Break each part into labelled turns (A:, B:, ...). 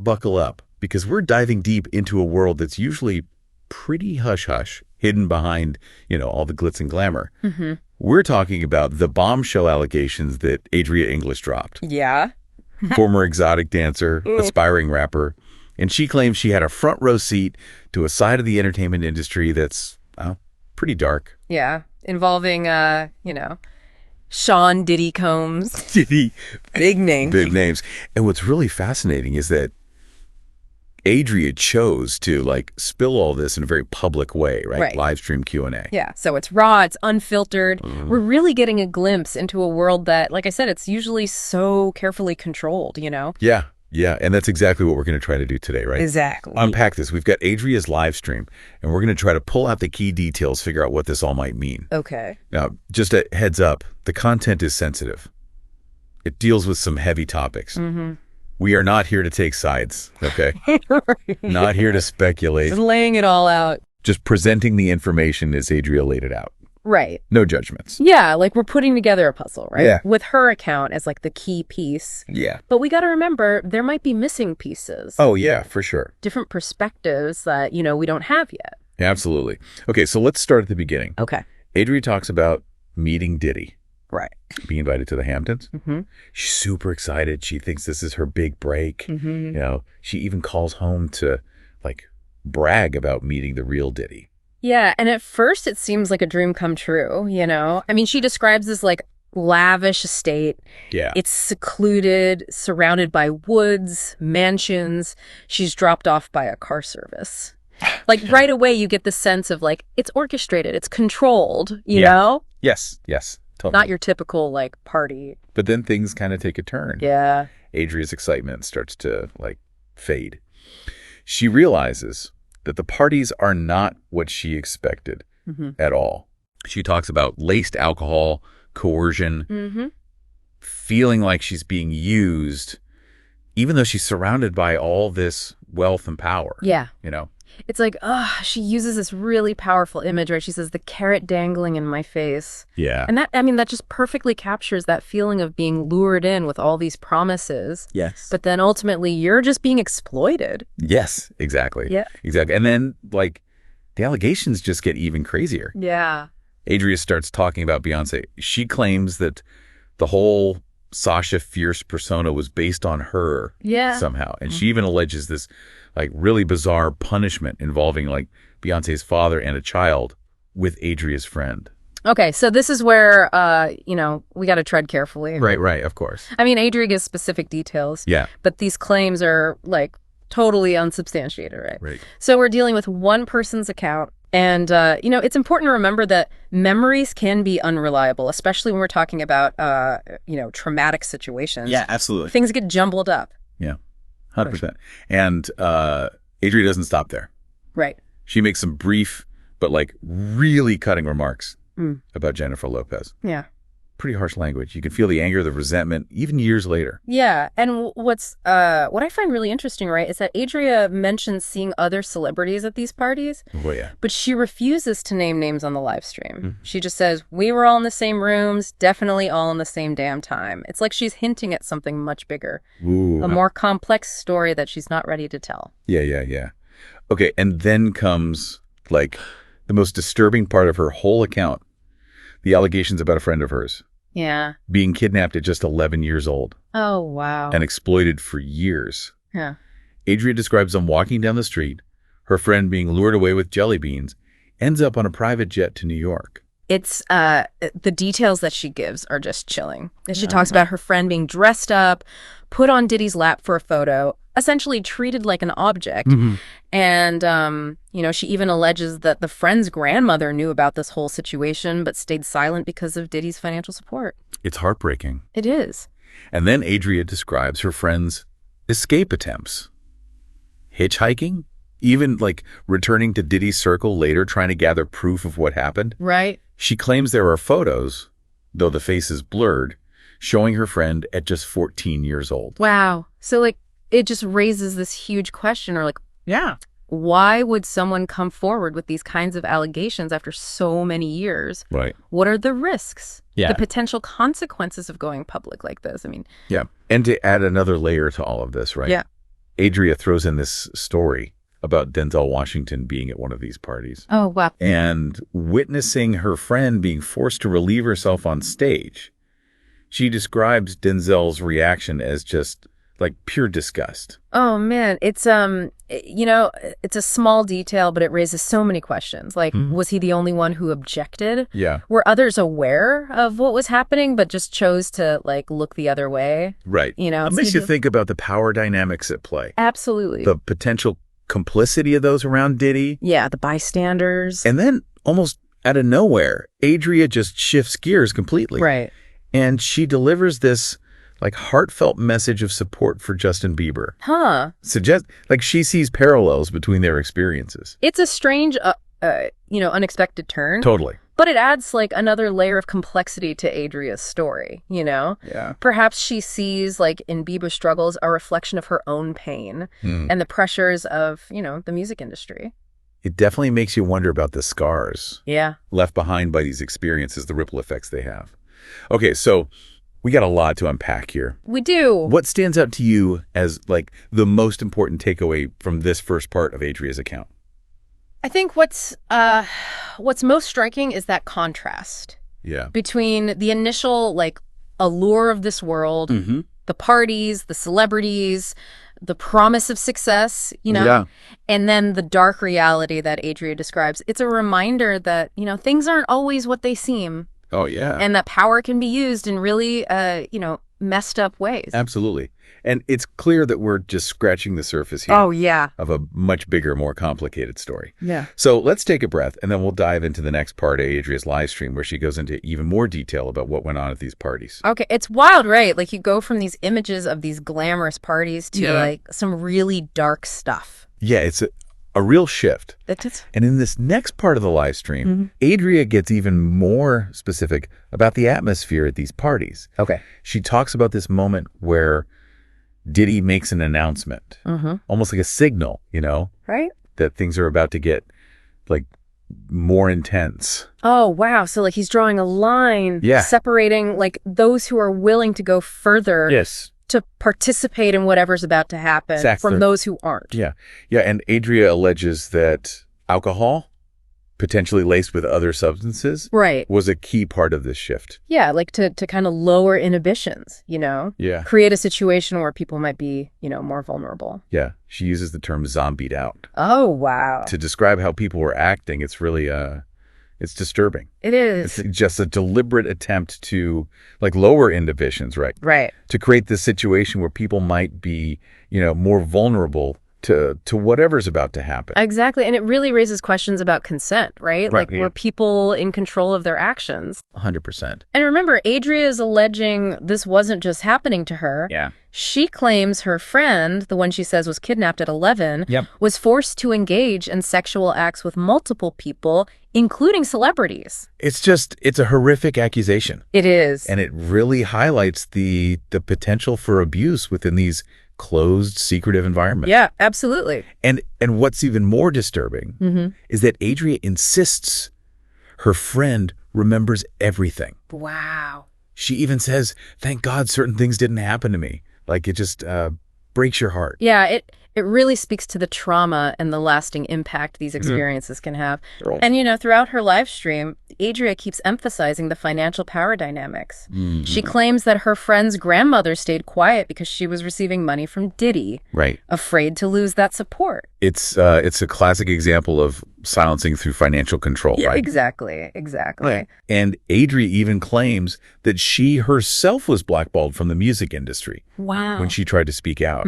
A: buckle up, because we're diving deep into a world that's usually pretty hush-hush, hidden behind, all the glitz and glamour.
B: Mm-hmm.
A: We're talking about the bombshell allegations that Adria English dropped.
B: Yeah.
A: Former exotic dancer, aspiring rapper, and she claims she had a front row seat to a side of the entertainment industry that's pretty dark.
B: Yeah, involving, Sean Diddy Combs.
A: Diddy.
B: Big names.
A: Big names. And what's really fascinating is that Adria chose to spill all this in a very public way, right? Live stream Q&A.
B: Yeah, so it's raw, it's unfiltered.
A: Mm-hmm.
B: We're really getting a glimpse into a world that, like I said, it's usually so carefully controlled,
A: Yeah, and that's exactly what we're going to try to do today, right?
B: Exactly.
A: Unpack this. We've got Adria's live stream, and we're going to try to pull out the key details, figure out what this all might mean.
B: Okay.
A: Now, just a heads up, the content is sensitive. It deals with some heavy topics.
B: Mm-hmm.
A: We are not here to take sides, okay? Not here to speculate.
B: Just laying it all out.
A: Just presenting the information as Adria laid it out.
B: Right.
A: No judgments.
B: Yeah, we're putting together a puzzle, right?
A: Yeah.
B: With her account as the key piece.
A: Yeah.
B: But we got to remember there might be missing pieces.
A: Oh, yeah, for sure.
B: Different perspectives that, we don't have yet.
A: Absolutely. Okay, so let's start at the beginning.
B: Okay.
A: Adria talks about meeting Diddy.
B: Right.
A: Being invited to the Hamptons.
B: Mm-hmm.
A: She's super excited. She thinks this is her big break.
B: Mm-hmm.
A: She even calls home to brag about meeting the real Diddy.
B: Yeah, and at first it seems like a dream come true, I mean, she describes this lavish estate.
A: Yeah.
B: It's secluded, surrounded by woods, mansions. She's dropped off by a car service. Right away you get the sense of it's orchestrated, it's controlled, you know?
A: Yes, totally.
B: Not your typical party.
A: But then things kind of take a turn.
B: Yeah.
A: Adria's excitement starts to fade. She realizes that the parties are not what she expected at all. She talks about laced alcohol, coercion, feeling like she's being used, even though she's surrounded by all this wealth and power.
B: Yeah.
A: It's
B: she uses this really powerful image, right? She says, the carrot dangling in my face.
A: Yeah.
B: And that just perfectly captures that feeling of being lured in with all these promises.
A: Yes.
B: But then ultimately you're just being exploited.
A: Yes, exactly.
B: Yeah.
A: Exactly. And then the allegations just get even crazier.
B: Yeah.
A: Adria starts talking about Beyonce. She claims that the whole Sasha fierce persona was based on her somehow. And she even alleges this really bizarre punishment involving Beyonce's father and a child with Adria's friend.
B: Okay, so this is where, we got to tread carefully.
A: Right, of course.
B: I mean, Adria gives specific details.
A: Yeah.
B: But these claims are totally unsubstantiated, right?
A: Right.
B: So we're dealing with one person's account. And, it's important to remember that memories can be unreliable, especially when we're talking about, traumatic situations.
A: Yeah, absolutely.
B: Things get jumbled up.
A: Yeah, 100%. And Adria doesn't stop there.
B: Right.
A: She makes some brief but really cutting remarks about Jennifer Lopez.
B: Yeah.
A: Pretty harsh language. You can feel the anger, the resentment, even years later.
B: Yeah, and what I find really interesting, right, is that Adria mentions seeing other celebrities at these parties.
A: Oh, yeah.
B: But she refuses to name names on the live stream. She just says, we were all in the same rooms, definitely all in the same damn time. It's like she's hinting at something much bigger.
A: Ooh.
B: A more complex story that she's not ready to tell.
A: Yeah. Okay, and then comes, the most disturbing part of her whole account. The allegations about a friend of hers.
B: Yeah.
A: Being kidnapped at just 11 years old.
B: Oh, wow.
A: And exploited for years.
B: Yeah.
A: Adria describes them walking down the street, her friend being lured away with jelly beans, ends up on a private jet to New York.
B: It's, the details that she gives are just chilling. She talks about her friend being dressed up, put on Diddy's lap for a photo, essentially treated like an object. And, she even alleges that the friend's grandmother knew about this whole situation, but stayed silent because of Diddy's financial support.
A: It's heartbreaking.
B: It is.
A: And then Adria describes her friend's escape attempts. Hitchhiking? Even returning to Diddy's circle later, trying to gather proof of what happened.
B: Right.
A: She claims there are photos, though the face is blurred, showing her friend at just 14 years old.
B: Wow. So it just raises this huge question, or
A: yeah,
B: why would someone come forward with these kinds of allegations after so many years?
A: Right.
B: What are the risks?
A: Yeah.
B: The potential consequences of going public like this? I mean.
A: Yeah. And to add another layer to all of this, right?
B: Yeah.
A: Adria throws in this story about Denzel Washington being at one of these parties.
B: Oh, wow.
A: And witnessing her friend being forced to relieve herself on stage. She describes Denzel's reaction as just like pure disgust.
B: Oh, man. It's, it's a small detail, but it raises so many questions. Like, was he the only one who objected?
A: Yeah.
B: Were others aware of what was happening, but just chose to, like, look the other way?
A: Right. It makes you think about the power dynamics at play.
B: Absolutely.
A: The potential complicity of those around Diddy.
B: Yeah, the bystanders.
A: And then almost out of nowhere, Adria just shifts gears completely.
B: Right.
A: And she delivers this like heartfelt message of support for Justin Bieber.
B: Huh.
A: Like she sees parallels between their experiences.
B: It's a strange, unexpected turn.
A: Totally.
B: But it adds like another layer of complexity to Adria's story,
A: Yeah.
B: Perhaps she sees like in Bieber's struggles a reflection of her own pain and the pressures of, the music industry.
A: It definitely makes you wonder about the scars left behind by these experiences, the ripple effects they have. Okay, so we got a lot to unpack here.
B: We do.
A: What stands out to you as like the most important takeaway from this first part of Adria's account?
B: I think what's most striking is that contrast between the initial like allure of this world, the parties, the celebrities, the promise of success, and then the dark reality that Adria describes. It's a reminder that, things aren't always what they seem.
A: Oh, yeah.
B: And that power can be used in really, messed up ways.
A: Absolutely. And it's clear that we're just scratching the surface here.
B: Oh, yeah.
A: Of a much bigger, more complicated story.
B: Yeah.
A: So let's take a breath, and then we'll dive into the next part of Adria's live stream, where she goes into even more detail about what went on at these parties.
B: Okay. It's wild, right? Like you go from these images of these glamorous parties to like some really dark stuff.
A: Yeah, it's a real shift. And in this next part of the live stream, Adria gets even more specific about the atmosphere at these parties.
B: Okay.
A: She talks about this moment where Diddy makes an announcement, almost like a signal,
B: right?
A: That things are about to get like more intense.
B: Oh, wow. So like he's drawing a line separating like those who are willing to go further.
A: Yes.
B: To participate in whatever's about to happen from those who aren't.
A: Yeah. Yeah. And Adria alleges that alcohol, potentially laced with other substances, was a key part of this shift.
B: Yeah. Like to kind of lower inhibitions,
A: Yeah.
B: Create a situation where people might be, more vulnerable.
A: Yeah. She uses the term zombied out.
B: Oh, wow.
A: To describe how people were acting. It's really, it's disturbing.
B: It is.
A: It's just a deliberate attempt to like lower inhibitions, right?
B: Right.
A: To create this situation where people might be, more vulnerable to whatever's about to happen.
B: Exactly. And it really raises questions about consent, right? Like
A: yeah.
B: were people in control of their actions?
A: 100%.
B: And remember, Adria is alleging this wasn't just happening to her.
A: Yeah.
B: She claims her friend, the one she says was kidnapped at 11, was forced to engage in sexual acts with multiple people, including celebrities.
A: It's a horrific accusation.
B: It is.
A: And it really highlights the potential for abuse within these closed, secretive environments.
B: Yeah, absolutely.
A: And what's even more disturbing is that Adria insists her friend remembers everything.
B: Wow.
A: She even says, "Thank God certain things didn't happen to me." Like it just breaks your heart.
B: Yeah, it really speaks to the trauma and the lasting impact these experiences can have. And, throughout her live stream, Adria keeps emphasizing the financial power dynamics. She claims that her friend's grandmother stayed quiet because she was receiving money from Diddy.
A: Right.
B: Afraid to lose that support.
A: It's a classic example of silencing through financial control, right?
B: Exactly.
A: Right. And Adria even claims that she herself was blackballed from the music industry.
B: Wow.
A: When she tried to speak out.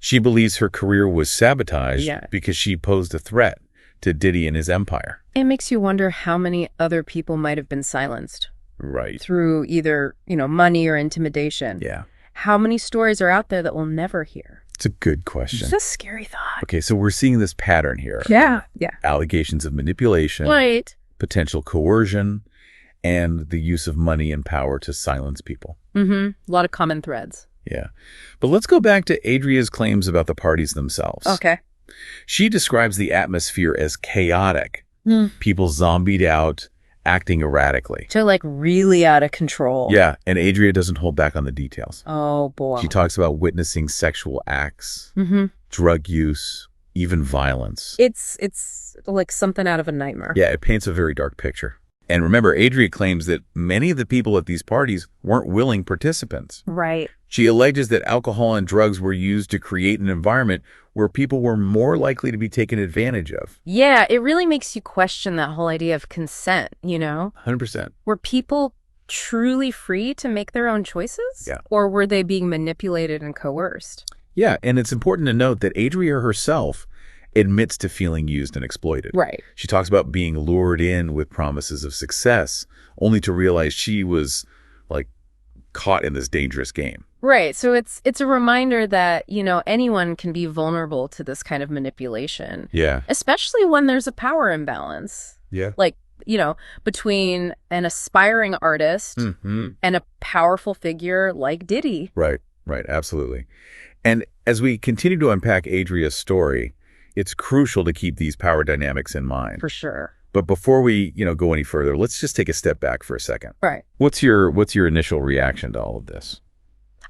A: She believes her career was sabotaged because she posed a threat to Diddy and his empire.
B: It makes you wonder how many other people might have been silenced.
A: Right.
B: Through either, money or intimidation.
A: Yeah.
B: How many stories are out there that we'll never hear?
A: It's a good question.
B: It's a scary thought.
A: Okay, so we're seeing this pattern here.
B: Yeah.
A: Allegations of manipulation.
B: Right.
A: Potential coercion, and the use of money and power to silence people.
B: A lot of common threads.
A: Yeah. But let's go back to Adria's claims about the parties themselves.
B: Okay.
A: She describes the atmosphere as chaotic. People zombied out, acting erratically.
B: To like really out of control.
A: Yeah, and Adria doesn't hold back on the details.
B: Oh, boy.
A: She talks about witnessing sexual acts, drug use, even violence.
B: It's like something out of a nightmare.
A: Yeah, it paints a very dark picture. And remember, Adria claims that many of the people at these parties weren't willing participants.
B: Right.
A: She alleges that alcohol and drugs were used to create an environment where people were more likely to be taken advantage of.
B: Yeah, it really makes you question that whole idea of consent,
A: 100%.
B: Were people truly free to make their own choices?
A: Yeah.
B: Or were they being manipulated and coerced?
A: Yeah, and it's important to note that Adria herself admits to feeling used and exploited.
B: Right.
A: She talks about being lured in with promises of success, only to realize she was, like, caught in this dangerous game.
B: Right. So it's a reminder that, anyone can be vulnerable to this kind of manipulation.
A: Yeah.
B: Especially when there's a power imbalance.
A: Yeah.
B: Like, between an aspiring artist and a powerful figure like Diddy.
A: Right. Absolutely. And as we continue to unpack Adria's story, it's crucial to keep these power dynamics in mind.
B: For sure.
A: But before we, go any further, let's just take a step back for a second.
B: Right.
A: What's your initial reaction to all of this?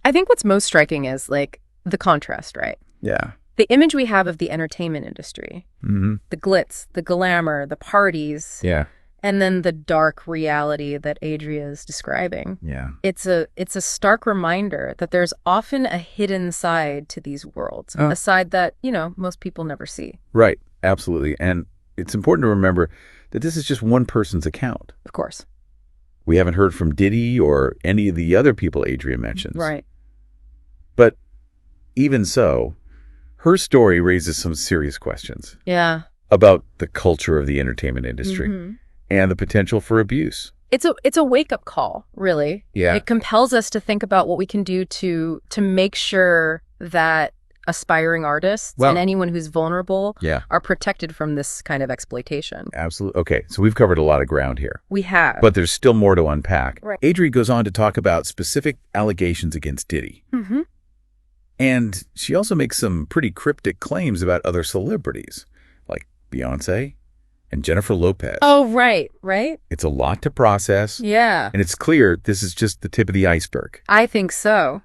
B: I think what's most striking is like the contrast, right?
A: Yeah.
B: The image we have of the entertainment industry,
A: Mm-hmm.
B: the glitz, the glamour, the parties,
A: Yeah.
B: and then the dark reality that Adria is describing.
A: Yeah.
B: It's a stark reminder that there's often a hidden side to these worlds, a side that, most people never see.
A: Right. Absolutely. And it's important to remember that this is just one person's account.
B: Of course.
A: We haven't heard from Diddy or any of the other people Adria mentions.
B: Right.
A: But even so, her story raises some serious questions.
B: Yeah.
A: About the culture of the entertainment industry and the potential for abuse.
B: It's a wake-up call, really.
A: Yeah.
B: It compels us to think about what we can do to make sure that aspiring artists and anyone who's vulnerable are protected from this kind of exploitation.
A: Absolutely. Okay, so we've covered a lot of ground here.
B: We have.
A: But there's still more to unpack.
B: Right.
A: Adria goes on to talk about specific allegations against Diddy.
B: Mm-hmm.
A: And she also makes some pretty cryptic claims about other celebrities, like Beyoncé and Jennifer Lopez.
B: Oh, right.
A: It's a lot to process.
B: Yeah.
A: And it's clear this is just the tip of the iceberg.
B: I think so.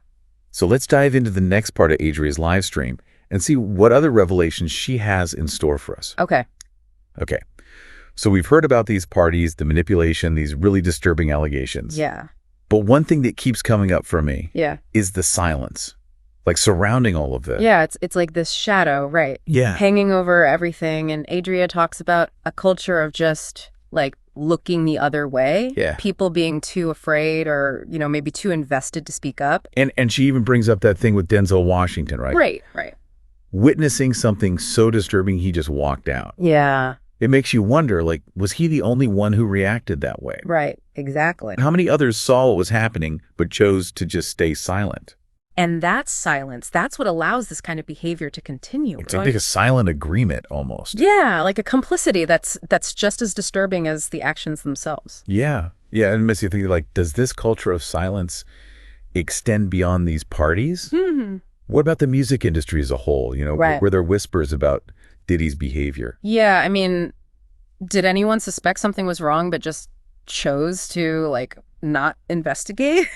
A: So let's dive into the next part of Adria's live stream and see what other revelations she has in store for us.
B: Okay.
A: So we've heard about these parties, the manipulation, these really disturbing allegations.
B: Yeah.
A: But one thing that keeps coming up for me
B: Yeah.
A: is the silence, like surrounding all of this.
B: Yeah, it's like this shadow, right?
A: Yeah.
B: Hanging over everything. And Adria talks about a culture of just like looking the other way.
A: Yeah.
B: People being too afraid or, maybe too invested to speak up.
A: And she even brings up that thing with Denzel Washington, right?
B: Right.
A: Witnessing something so disturbing, he just walked out.
B: Yeah.
A: It makes you wonder, like, was he the only one who reacted that way?
B: Right. Exactly.
A: How many others saw what was happening but chose to just stay silent?
B: And that silence, that's what allows this kind of behavior to continue.
A: It's like a silent agreement almost.
B: Yeah, like a complicity that's just as disturbing as the actions themselves.
A: Yeah. And it makes you think, like, does this culture of silence extend beyond these parties?
B: Mm-hmm.
A: What about the music industry as a whole?
B: Right.
A: Were there whispers about Diddy's behavior?
B: Yeah, I mean, did anyone suspect something was wrong but just chose to, like, not investigate?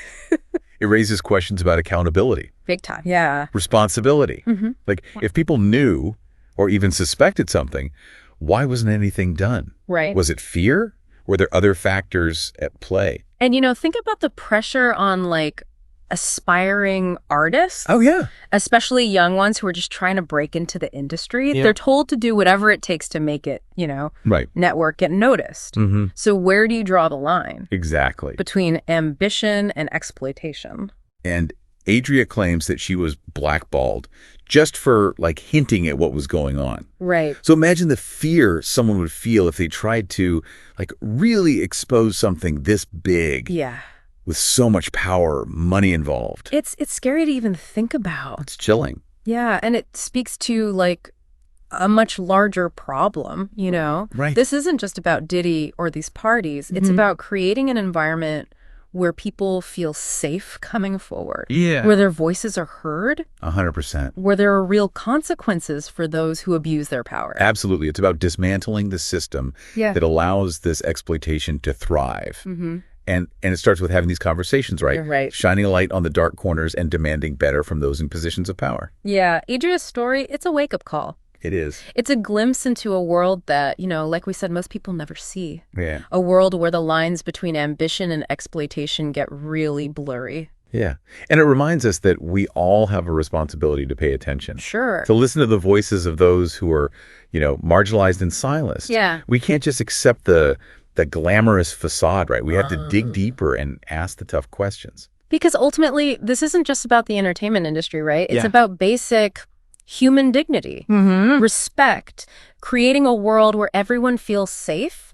A: It raises questions about accountability.
B: Big time. Yeah.
A: Responsibility.
B: Mm-hmm.
A: Like, if people knew or even suspected something, why wasn't anything done?
B: Right.
A: Was it fear? Were there other factors at play?
B: And, think about the pressure on, like, aspiring artists.
A: Oh, yeah.
B: Especially young ones who are just trying to break into the industry.
A: Yeah.
B: They're told to do whatever it takes to make it,
A: Right.
B: network, get noticed.
A: Mm-hmm.
B: So where do you draw the line?
A: Exactly.
B: Between ambition and exploitation?
A: And Adria claims that she was blackballed just for, like, hinting at what was going on.
B: Right.
A: So imagine the fear someone would feel if they tried to, like, really expose something this big.
B: Yeah.
A: With so much power, money involved.
B: It's scary to even think about.
A: It's chilling.
B: Yeah, and it speaks to, like, a much larger problem,
A: Right.
B: This isn't just about Diddy or these parties. It's about creating an environment where people feel safe coming forward.
A: Yeah.
B: Where their voices are heard.
A: 100%.
B: Where there are real consequences for those who abuse their power.
A: Absolutely. It's about dismantling the system that allows this exploitation to thrive. And it starts with having these conversations, right?
B: You're right.
A: Shining a light on the dark corners and demanding better from those in positions of power.
B: Yeah. Adria's story, it's a wake-up call.
A: It is.
B: It's a glimpse into a world that, like we said, most people never see.
A: Yeah.
B: A world where the lines between ambition and exploitation get really blurry.
A: Yeah. And it reminds us that we all have a responsibility to pay attention.
B: Sure.
A: To listen to the voices of those who are, marginalized and silenced.
B: Yeah.
A: We can't just accept the glamorous facade, right? We have to dig deeper and ask the tough questions.
B: Because ultimately, this isn't just about the entertainment industry, right? It's about basic human dignity, respect, creating a world where everyone feels safe,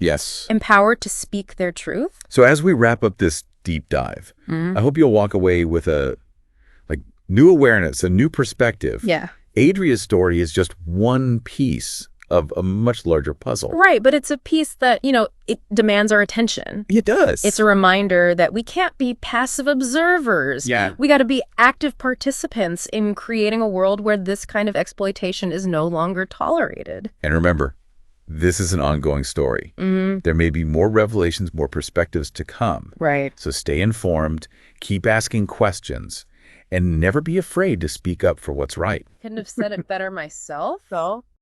B: empowered to speak their truth.
A: So as we wrap up this deep dive, I hope you'll walk away with a new awareness, a new perspective.
B: Yeah.
A: Adria's story is just one piece of a much larger puzzle.
B: Right, but it's a piece that, it demands our attention.
A: It does.
B: It's a reminder that we can't be passive observers.
A: Yeah.
B: We got to be active participants in creating a world where this kind of exploitation is no longer tolerated.
A: And remember, this is an ongoing story. There may be more revelations, more perspectives to come.
B: Right.
A: So stay informed, keep asking questions, and never be afraid to speak up for what's right.
B: Couldn't have said it better myself.